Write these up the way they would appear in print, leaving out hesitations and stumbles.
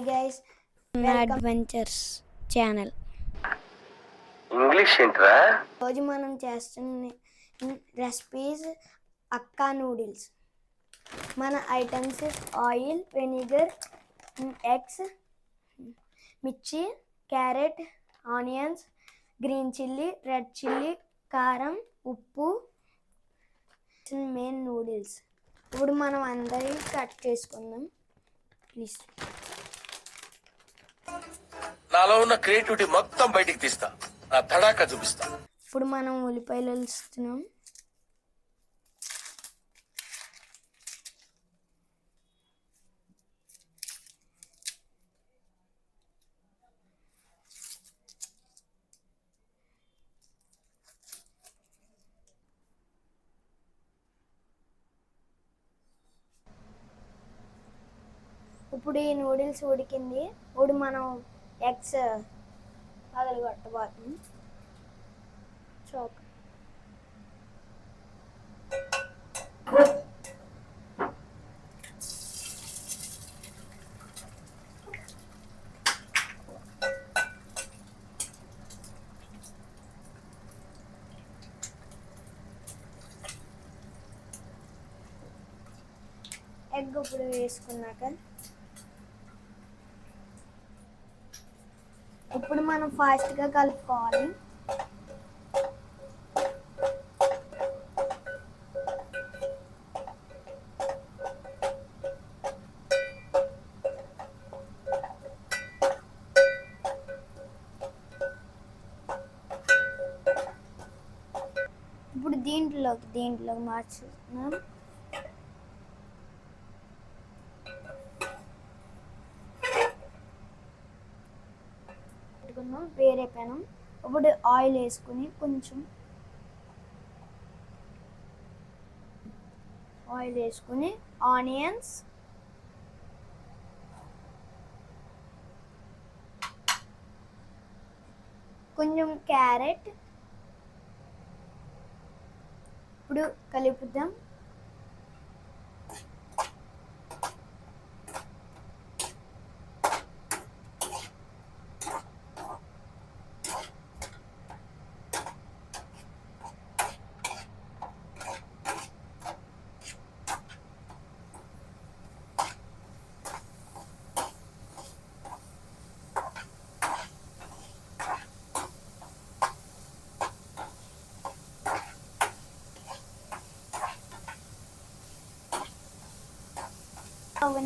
Guys, adventures channel. English ఏంట్రా? రోజు మనం చేస్తున్న రెసిపీస్ అక్కా నూడిల్స్. మన ఐటమ్స్ ఆయిల్, వెనిగర్, ఎగ్స్, మిర్చి, carrot, onions, green chilli, red chilli, కారం, ఉప్పు, మెయిన్ నూడిల్స్. ఇప్పుడు మనం అందరి కట్ చేసుకుందాం ప్లీజ్. నాలో ఉన్న క్రియేటివిటీ మొత్తం బయటికి తీస్తా, నా తడాకా చూపిస్తా. ఇప్పుడు మనం ఉల్లిపాయలు వేస్తున్నాం. ఇప్పుడు ఈ నూడిల్స్ ఉడికింది. ఇప్పుడు మనం ఎగ్స్ పగలగొట్టబోతున్నాం. చాక్ ఎగ్ ఇప్పుడు వేసుకున్నాక ఇప్పుడు మనం ఫాస్ట్గా కలుపుకోవాలి. ఇప్పుడు దీంట్లోకి మార్చుతున్నాం. వేరే పెనం. ఇప్పుడు ఆయిల్ వేసుకుని కొంచెం ఆయిల్ వేసుకుని ఆనియన్స్, కొంచెం క్యారెట్ ఇప్పుడు కలుపుదాం.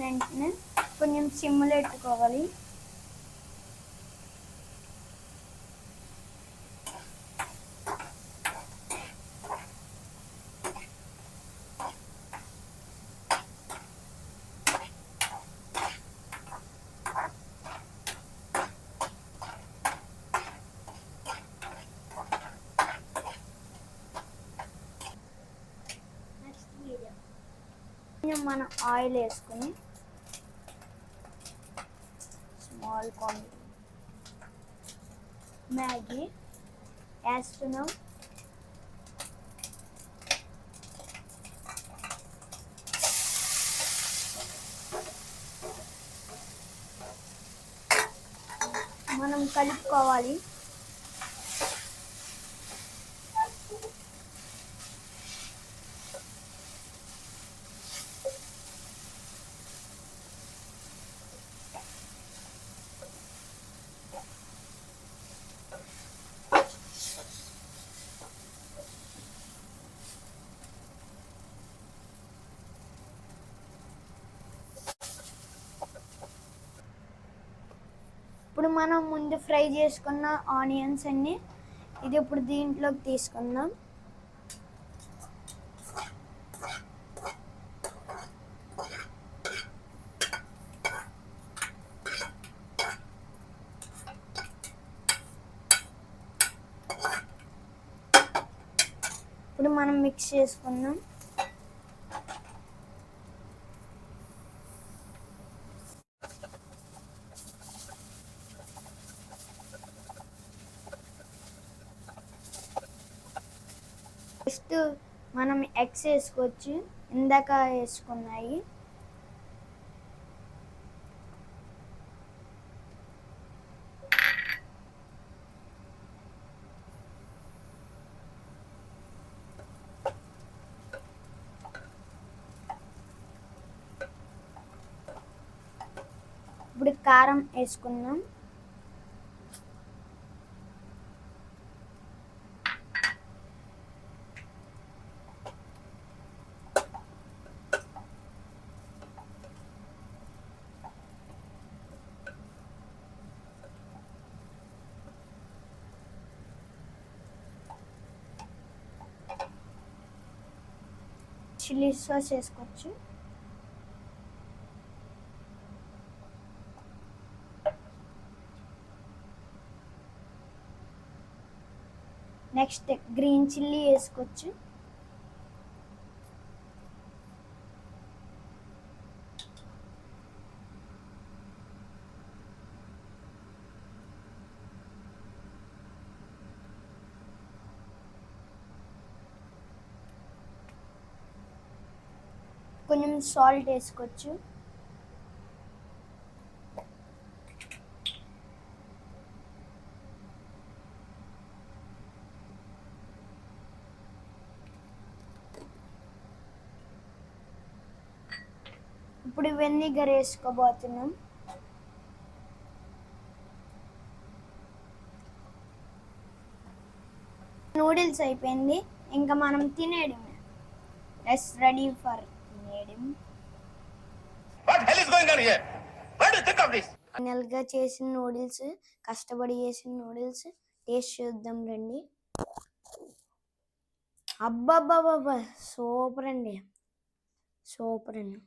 వెంటనే కొంచెం సిమ్లో పెట్టుకోవాలి. మనం ఆయిల్ వేసుకుని స్మాల్ క్వాంటిటీ మ్యాగీ వేస్తున్నాం. మనం కలుపుకోవాలి. ఇప్పుడు మనం ముందు ఫ్రై చేసుకున్న ఆనియన్స్ అన్ని ఇది ఇప్పుడు దీంట్లోకి తీసుకుందాం. ఇప్పుడు మనం మిక్స్ చేసుకుందాం. నెక్స్ట్ మనం ఎగ్స్ వేసుకోవచ్చు, ఇందాక వేసుకున్నాయి. కారం వేసుకున్నాం. చిల్లీ సాస్ వేసుకోవచ్చు. నెక్స్ట్ గ్రీన్ చిల్లీ వేసుకోవచ్చు. కొంచెం సాల్ట్ వేసుకోవచ్చు. ఇప్పుడు వెనిగర్ వేసుకోబోతున్నాం. నూడిల్స్ అయిపోయింది, ఇంకా మనం తినేయడమే. లెట్స్ రెడీ ఫర్ తినేయడం. ఫైనల్గా చేసిన నూడిల్స్, కష్టపడి చేసిన నూడిల్స్ టేస్ట్ చూద్దాం రండి. అబ్బాబ్బాబ్బా, సూపర్ అండి, సూపర్ అండి.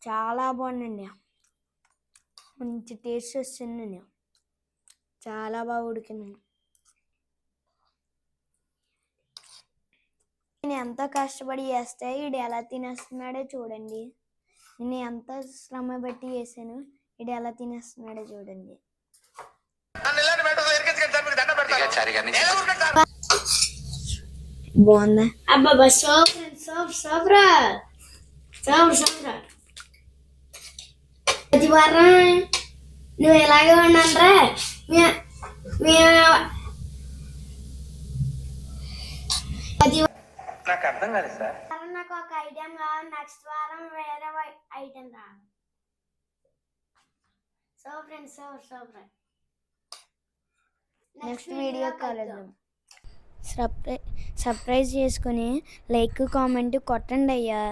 చాలా బాగుందండి, మంచి టేస్ట్ వస్తుందండి, చాలా బాగా ఉడికిందండి. నేను ఎంతో కష్టపడి చేస్తే ఈడు ఎలా తినేస్తున్నాడో చూడండి. నేను ఎంత శ్రమ పెట్టి చేశాను, ఈడు ఎలా తినేస్తున్నాడో చూడండి. బాగుందా? అబ్బాబా super super super super super. ప్రతి వారం నువ్వు ఎలాగే ఉన్నానరా. నాకు అర్థం కాలేదు సార్. నాకు ఒక ఐటెం కావాలి, నెక్స్ట్ వారం వేరే ఐటెం రావాలి. Super super super. Next video కలుద్దాం. సర్ప్రైజ్ చేసుకుని లైక్ కామెంట్ కొట్టండి అయ్యా.